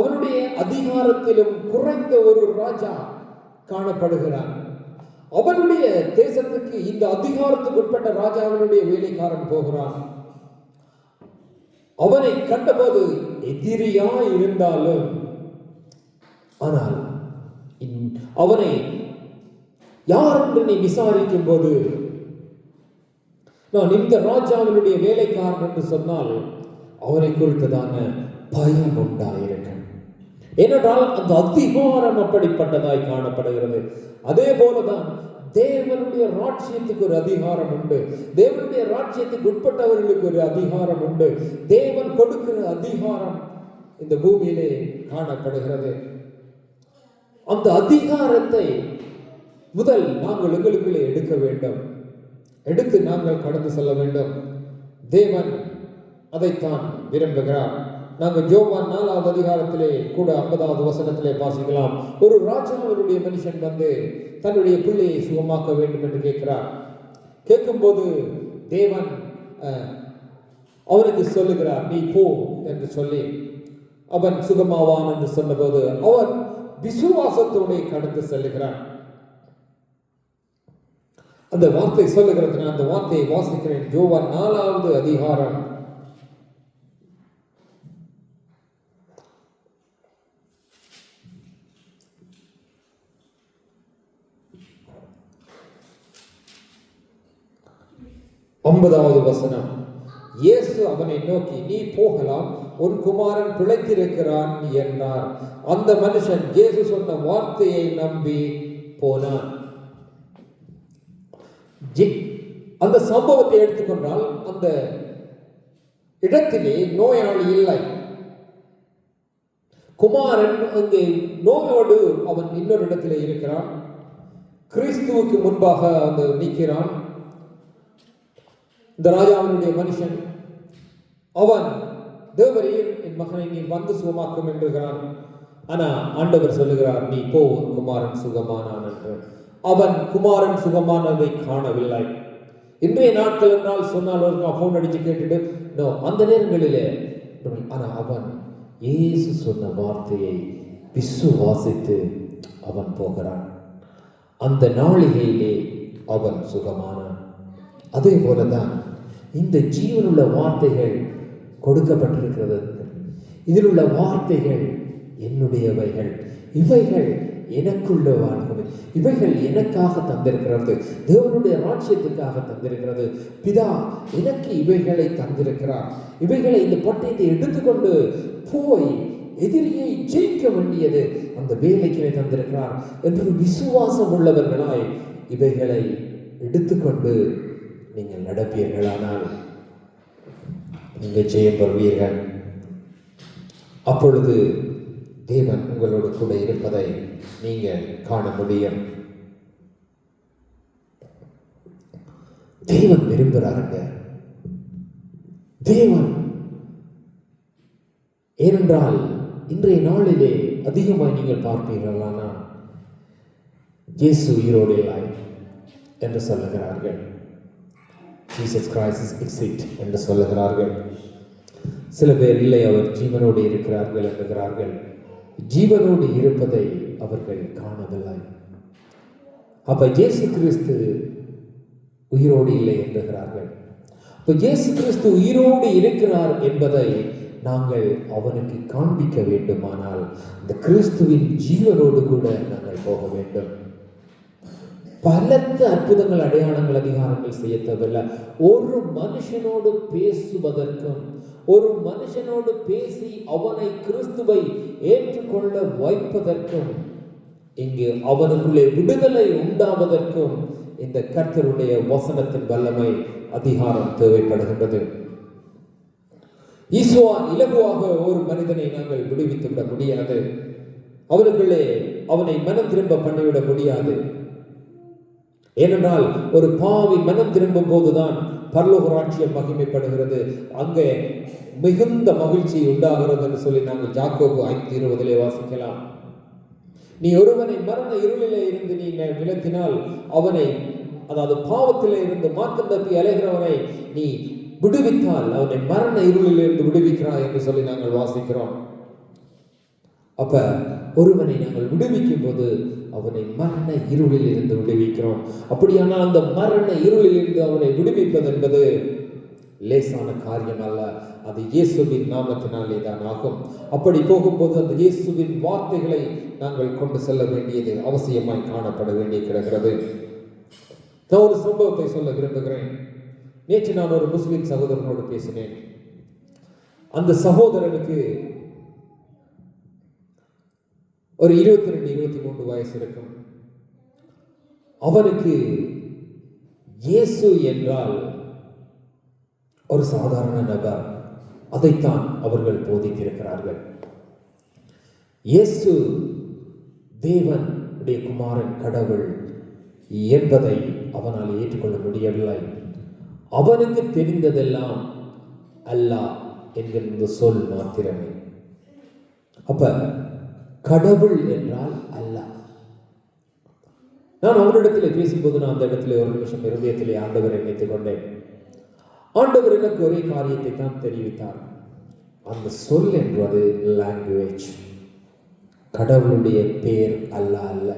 அவனுடைய அதிகாரத்திலும் குறைந்த ஒரு ராஜா காணப்படுகிறான். அவனுடைய தேசத்துக்கு இந்த அதிகாரத்துக்கு உட்பட்ட ராஜாவினுடைய வேலைக்காரன் போகிறான். அவனை கண்டபோது எதிரியா இருந்தாலும் ஆனால் அவனை யார் என்று நீ விசாரிக்கும் போது நான் இந்த ராஜாவினுடைய வேலைக்காரன் என்று சொன்னால் அவனை குறித்ததான பயம் உண்டாயிருக்கும். ஏனென்றால் அந்த அதிகாரம் அப்படிப்பட்டதாய் காணப்படுகிறது. அதே போலதான் தேவனுடைய ராஜ்யத்துக்கு ஒரு அதிகாரம் உண்டு. தேவனுடைய ராஜ்யத்துக்கு உட்பட்டவர்களுக்கு ஒரு அதிகாரம் உண்டு. தேவன் கொடுக்கிற அதிகாரம் இந்த பூமியிலே காணப்படுகிறது. அந்த அதிகாரத்தை முதல் நாங்கள் எங்களுக்குள்ளே எடுக்க வேண்டும், எடுத்து நாங்கள் கடந்து செல்ல வேண்டும். தேவன் அதைத்தான் விரும்புகிறார். நாங்கள் யோவான் 4வது அதிகாரத்திலே கூட 50வது வசனத்திலே வாசிக்கலாம். ஒரு ராஜாவினுடைய மனுஷன் வந்து தன்னுடைய பிள்ளையை சுகமாக்க வேண்டும் என்று கேட்கிறார். கேட்கும்போது தேவன் அவனுக்கு சொல்லுகிறார், நீ போ என்று சொல்லி அவன் சுகமாவான் என்று சொன்னபோது அவன் விசுவாசத்தோடு கடந்து செல்லுகிறான். அந்த வார்த்தை சொல்லுகிறது. நான் அந்த வார்த்தையை வாசிக்கிறேன். யோவான் 4வது அதிகாரம் 9வது வசனம். இயேசு அவனை நோக்கி, நீ போகலாம், உன் குமாரன் பிழைத்திருக்கிறான் என்றார். அந்த மனுஷன் இயேசு சொன்ன வார்த்தையை நம்பி போனான். அந்த சம்பவத்தை எடுத்துக்கொண்டால் அந்த இடத்திலே நோயாளி இல்லை. குமாரன் அங்கே நோயோடு அவன் இன்னொரு இடத்திலே இருக்கிறான். கிறிஸ்துவுக்கு முன்பாக அந்த நிற்கிறான். இந்த ராஜாவினுடைய மனுஷன் அவன் தேவரீர், என் மகனை நீ வந்து சுகமாக்கும் என்கிறான். ஆனா ஆண்டவர் சொல்லுகிறார், நீ போ, குமாரன் சுகமானான் என்று. அவன் குமாரன் சுகமானதை காணவில்லை. இன்றைய நாட்கள் என்றால் சொன்னால் போன் அடிச்சு கேட்டுட்டு அந்த நேரங்களிலே, ஆனா அவன் இயேசு சொன்ன வார்த்தையை விசுவாசித்து அவன் போகிறான். அந்த நாளிகையிலே அவன் சுகமானான். அதே போலதான் இந்த ஜீவனுள்ள வார்த்தைகள் கொடுக்கப்பட்டிருக்கிறது. இதில் உள்ள வார்த்தைகள் என்னுடையவைகள், இவைகள் எனக்குள்ள வாழ்க்கை, இவைகள் எனக்காக தந்திருக்கிறது, தேவனுடைய ராஜ்யத்துக்காக தந்திருக்கிறது. பிதா எனக்கு இவைகளை தந்திருக்கிறார். இவைகளை இந்த பட்டயத்தை எடுத்துக்கொண்டு போய் எதிரியை ஜெயிக்க வேண்டியது அந்த வேலைக்கு தந்திருக்கிறார் என்று விசுவாசம் உள்ளவர்களாய் இவைகளை எடுத்துக்கொண்டு நீங்கள் நடப்பீர்களானால் நீங்கள் ஜெயம் பெறுவீர்கள். அப்பொழுது தேவன் உங்களோடு கூட இருப்பதை நீங்கள் காண முடியும். தேவன் விரும்புகிறாருங்க. தேவன் ஏனென்றால் இன்றைய நாளிலே அதிகமாக நீங்கள் பார்ப்பீர்களானா இயேசு உயிரோடு இல்லை என்று சொல்லுகிறார்கள். ஜீசஸ் கிரைஸ்ட் இஸ் எக்ஸிட் என்று சொல்லுகிறார்கள். சில பேர் இல்லை, அவர் ஜீவனோடு இருக்கிறார்கள் என்கிறார்கள். ஜீவனோடு இருப்பதை அவர்கள் காணவில்லை. அப்ப இயேசு கிறிஸ்து உயிரோடு இல்லை என்கிறார்கள். அப்ப இயேசு கிறிஸ்து உயிரோடு இருக்கிறார் என்பதை நாங்கள் அவனுக்கு காண்பிக்க வேண்டுமானால் இந்த கிறிஸ்துவின் ஜீவனோடு கூட நாங்கள் போக வேண்டும். பலத்த அற்புதங்கள், அடையாளங்கள், அதிகாரங்கள் செய்ய தேவையில்லை. ஒரு மனுஷனோடு பேசுவதற்கும், ஒரு மனுஷனோடு பேசி அவனை கிறிஸ்துவை ஏற்றுக்கொள்ள வைப்பதற்கும், இங்கு அவனுக்குள்ளே விடுதலை உண்டாவதற்கும் இந்த கர்த்தருடைய வசனத்தின் வல்லமை, அதிகாரம் தேவைப்படுகின்றது. ஈசுவா இலகுவாக ஒரு மனிதனை நாங்கள் விடுவித்து விட முடியாது. அவனுக்குள்ளே அவனை மனம் திரும்ப பண்ணிவிட முடியாது. ஏனென்றால் ஒரு பாவி மனம் திரும்பும் போதுதான் பரலோக ராஜ்யம் மகிமைப்படுகிறது, அங்கே மிகுந்த மகிழ்ச்சி உண்டாகிறது என்று சொல்லி நாங்கள் யாக்கோபு 5:20 வாசிக்கலாம். நீ ஒருவனை மரண இருளிலே இருந்து நீ விலக்கினால், அவனை, அதாவது பாவத்திலே இருந்து மார்க்கம் தப்பி அலைகிறவனை நீ விடுவித்தால் அவனை மரண இருளில் இருந்து விடுவிக்கிறாய் என்று சொல்லி நாங்கள் வாசிக்கிறோம். அப்ப ஒருவனை நாங்கள் விடுவிக்கும் போது அவனை மரண இருளில் இருந்து விடுவிக்கிறோம். அப்படியானால் அந்த மரண இருளில் இருந்து அவனை விடுவிப்பது என்பது லேசான காரியம் அல்ல. அது இயேசுவின் நாமத்தினாலே தான் ஆகும். அப்படி போகும்போது அந்த இயேசுவின் வார்த்தைகளை நாங்கள் கொண்டு செல்ல வேண்டியது அவசியமாய் காணப்பட வேண்டிய கிடக்கிறது. நான் ஒரு சம்பவத்தை சொல்ல விரும்புகிறேன். நேற்று நான் ஒரு முஸ்லிம் சகோதரனோடு பேசினேன். அந்த சகோதரனுக்கு ஒரு 22-23 வயசு இருக்கும். அவனுக்கு இயேசு என்றால் ஒரு சாதாரண நபர், அதைத்தான் அவர்கள் போதித்திருக்கிறார்கள். இயேசு தேவன் உடைய குமாரன், கடவுள் என்பதை அவனால் ஏற்றுக்கொள்ள முடியவில்லை. அவனுக்கு தெரிந்ததெல்லாம் அல்லாஹ் என்கிற சொல் மாத்திரமே. அப்ப கடவுள் என்றால் அல்லாஹ். நான் அவரிடத்தில் பேசும்போது நான் அந்த இடத்துல ஒரு நிமிஷம் இருதயத்திலே ஆண்டவரை நினைத்துக் கொண்டேன். ஆண்டவர் எனக்கு ஒரே காரியத்தை தான் தெரிவித்தார். அந்த சொல் என்பது லாங்குவேஜ், கடவுளுடைய பேர் அல்லாஹ் அல்ல.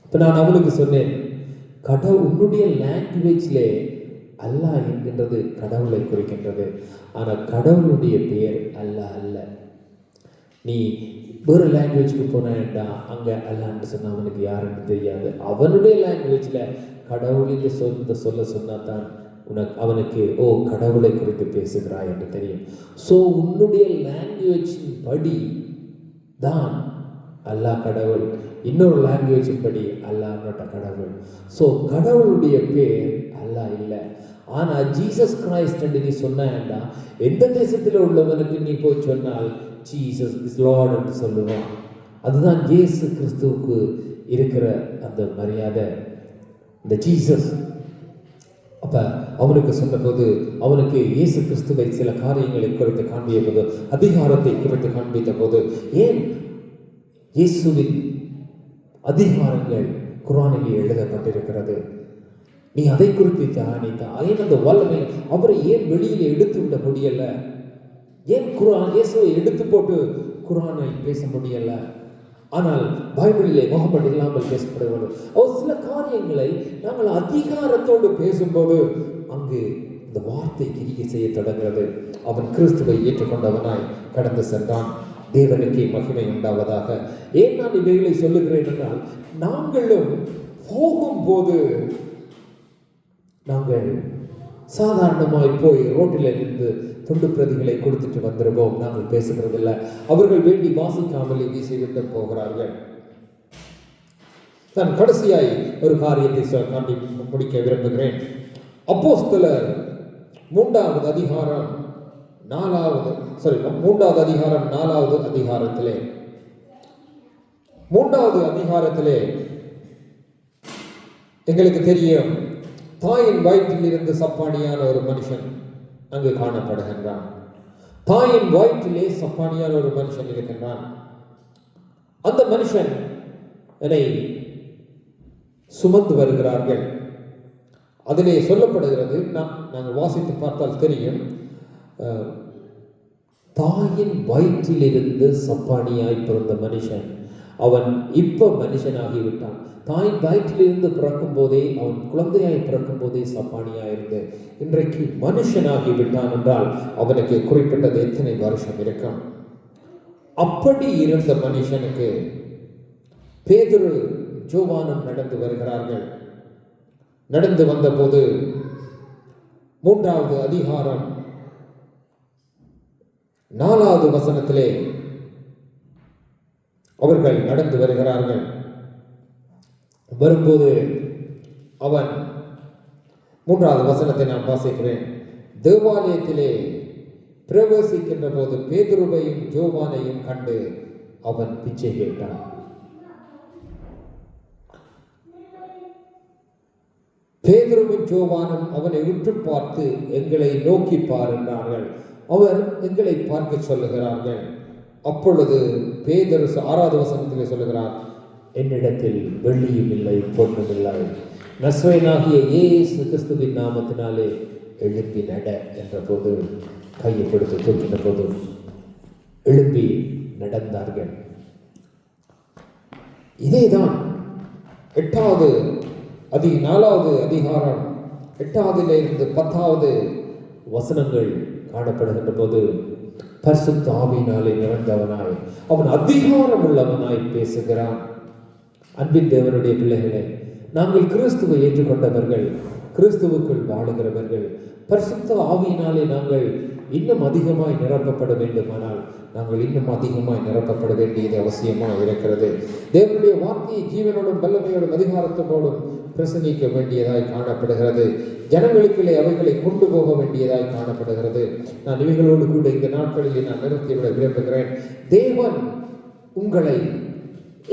இப்ப நான் அவனுக்கு சொன்னேன், கடவுள் உன்னுடைய லாங்குவேஜ்லே அல்லாஹ் என்கின்றது கடவுளை குறிக்கின்றது, ஆனால் கடவுளுடைய பேர் அல்லாஹ் அல்ல. நீ வேறு லாங்குவேஜ்க்கு போனா அங்கே அல்லான்னு சொன்னால் அவனுக்கு யாருன்னு தெரியாது. அவனுடைய லாங்குவேஜில் கடவுளின் சொல்ல சொன்னால் தான் அவனுக்கு ஓ கடவுளை குறித்து பேசுகிறாய் என்று தெரியும். ஸோ உன்னுடைய லாங்குவேஜின் படி தான் அல்லாஹ் கடவுள், இன்னொரு லாங்குவேஜின் படி அல்லாஹ் கடவுள். ஸோ கடவுளுடைய பேர் அல்லாஹ் இல்லை. ஆனால் ஜீசஸ் கிரைஸ்ட் என்று நீ சொன்னா எந்த தேசத்தில் உள்ளவனுக்கு நீ போய் சொன்னால் ஜீசஸ் இஸ் லார்ட் என்று சொல்லுவான். அதுதான் இயேசு கிறிஸ்துவுக்கு இருக்கிற அந்த மரியாதை, இந்த ஜீசஸ். அப்ப அவனுக்கு சொன்னபோது அவனுக்கு இயேசு கிறிஸ்துவை சில காரியங்களை குறித்து காண்பிய போது, அதிகாரத்தை குறித்து காண்பித்த போது, ஏன் இயேசுவின் அதிகாரங்கள் குர்ஆனிலே எழுதப்பட்டிருக்கிறது, நீ அதை குறித்து தியானித்தா, ஏன் அந்த வல்லமை அவரை ஏன் வெளியில் எடுத்து விட முடியல, ஏன் குர்ஆன் இயேசுவை எடுத்து போட்டு குர்ஆனை பேச முடியல, ஆனால் பைபிளிலே முகமது இல்லாமல் பேசப்படுவது. ஒரு சில காரியங்களை நாங்கள் அதிகாரத்தோடு பேசும்போது அங்கு இந்த வார்த்தை கிரியை செய்ய தொடங்கிறது. அவன் கிறிஸ்துவை ஏற்றுக்கொண்டவனாய் கடந்து சென்றான். தேவனுக்கே மகிமை உண்டாவதாக. ஏன் நான் இவைகளை சொல்லுகிறேன் என்றால், நாங்களும் போகும்போது நாங்கள் சாதாரணமாய் போய் ரோட்டில் இருந்து துண்டு பிரதிகளை கொடுத்துட்டு வந்துடுவோம். நாங்கள் பேசுகிறதில்லை. அவர்கள் வேண்டி வாசிக்காமலே வீசிவிட்டு போகிறார்கள். நான் கடைசியாய் ஒரு காரியத்தை காண்டி முடிக்க விரும்புகிறேன். அப்போஸ்தலர் 3வது அதிகாரம் 4வது அதிகாரத்திலே 3வது அதிகாரத்திலே எங்களுக்கு தெரியும், தாயின் வயிற்றில் இருந்து சப்பானியான ஒரு மனுஷன் அங்கு காணப்படுகின்றான். தாயின் வயிற்றிலே சப்பானியான ஒரு மனுஷன் இருக்கின்றான். அந்த மனுஷன் என்னை சுமந்து வருகிறார்கள். அதிலே சொல்லப்படுகிறது, நாங்கள் வாசித்து பார்த்தால் தெரியும், தாயின் வயிற்றிலிருந்து சப்பானியாய் பிறந்த மனுஷன் அவன் இப்ப மனுஷனாகிவிட்டான். தாயின் வயிற்றிலிருந்து பிறக்கும் போதே, அவன் குழந்தையாய் பிறக்கும் போதே சப்பானியாயிருந்து இன்றைக்கு மனுஷனாகி விட்டான் என்றால் அவனுக்கு குறிப்பிட்டது எத்தனை வருஷம் இருக்கும்? அப்படி இருந்த மனுஷனுக்கு பேதுரு யோவானும் நடந்து வருகிறார்கள். நடந்து வந்தபோது 3வது அதிகாரம் 4வது வசனத்திலே அவர்கள் நடந்து வருகிறார்கள். வரும்போது அவன் 3வது வசனத்தை நான் வாசிக்கிறேன். தேவாலயத்திலே பிரவேசிக்கின்ற போது பேதுருவையும் யோவானையும் கண்டு அவன் பிச்சை கேட்டான். பேதுருவும் யோவானும் அவனை உற்று பார்த்து எங்களை நோக்கி பார் என்றார்கள். அவர் எங்களை பார்க்க சொல்லுகிறார்கள். அப்பொழுது பேதுரு 6வது வசனத்திலே சொல்லுகிறார், என்னிடத்தில் வெள்ளியும் இல்லை பொன்னும் இல்லை, நஸ்ரேயனாகிய இயேசு கிறிஸ்துவின் நாமத்தினாலே எழுப்பி நட என்ற போது, கையை கொடுத்து தூக்கின போது எழுப்பி நடந்தார்கள். இதேதான் 4வது அதிகாரம் 8வது 10வது வசனங்கள் காணப்படுகின்ற போது, பரிசுத்த ஆவியினாலே நிறைந்தவனாய் அவன் அதிகாரம் உள்ளவனாய் பேசுகிறான். அன்பின் தேவனுடைய பிள்ளைகளே, நாங்கள் கிறிஸ்துவை ஏற்றுக்கொண்டவர்கள், கிறிஸ்துவுக்குள் வாழுகிறவர்கள், பரிசுத்த ஆவியினாலே நாங்கள் இன்னும் அதிகமாய் நிரப்பப்பட வேண்டுமானால் நாங்கள் இன்னும் அதிகமாய் நிரப்பப்பட வேண்டியது அவசியமாக இருக்கிறது. தேவனுடைய வார்த்தையை ஜீவனோடும் வல்லமையோடும் அதிகாரத்தோடும் பிரசங்கிக்க வேண்டியதாய் காணப்படுகிறது. ஜனங்களுக்குள்ளே அவைகளை கொண்டு போக வேண்டியதாய் காணப்படுகிறது. நான் இவைகளோடு கூட இந்த நாட்களில் நான் நிறுத்திவிட விரும்புகிறேன். தேவன்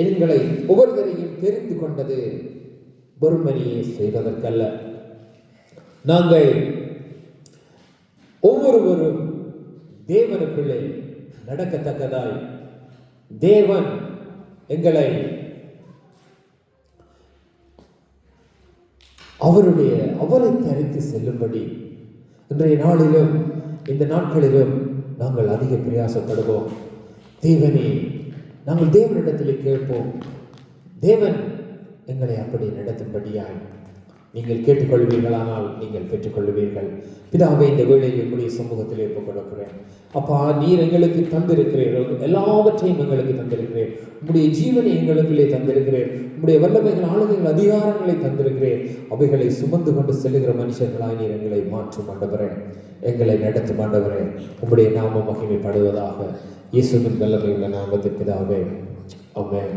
எங்களை ஒவ்வொருவரையும் தெரிந்து கொண்டது வெறுமனையே செய்வதற்கல்ல. நாங்கள் ஒவ்வொருவரும் தேவனுக்குள்ளே நடக்கத்தக்கதாய் தேவன் அவரை தரித்து செல்லும்படி இன்றைய நாளிலும் இந்த நாட்களிலும் நாங்கள் அதிக பிரயாசப்படுவோம். தேவனே, நாங்கள் தேவனிடத்திலே கேட்போம். தேவன் எங்களை அப்படி நடத்தும்படியாய் நீங்கள் கேட்டுக்கொள்வீர்களானால் நீங்கள் பெற்றுக்கொள்வீர்கள். பிதாவை, இந்த வேளையில் என்னுடைய சமூகத்திலே ஒப்புக்கொடுக்கிறேன். அப்பா, நீர் எங்களுக்கு தந்திருக்கிறீர்கள், எல்லாவற்றையும் எங்களுக்கு தந்திருக்கிறேன். உம்முடைய ஜீவனை எங்களுக்குள்ளே தந்திருக்கிறேன். உம்முடைய வல்லமைகள், ஆளுகைகள், அதிகாரங்களை தந்திருக்கிறேன். அவைகளை சுமந்து கொண்டு செல்லுகிற மனுஷர்களாய் நீர் எங்களை மாற்றும் ஆண்டவரே, எங்களை நடத்தும் ஆண்டவரே. உம்முடைய நாமம் மகிமைப்படுவதாக. இயேசுவின் வல்லமையுள்ள நாமத்தில் பிதாவே, ஆமென்.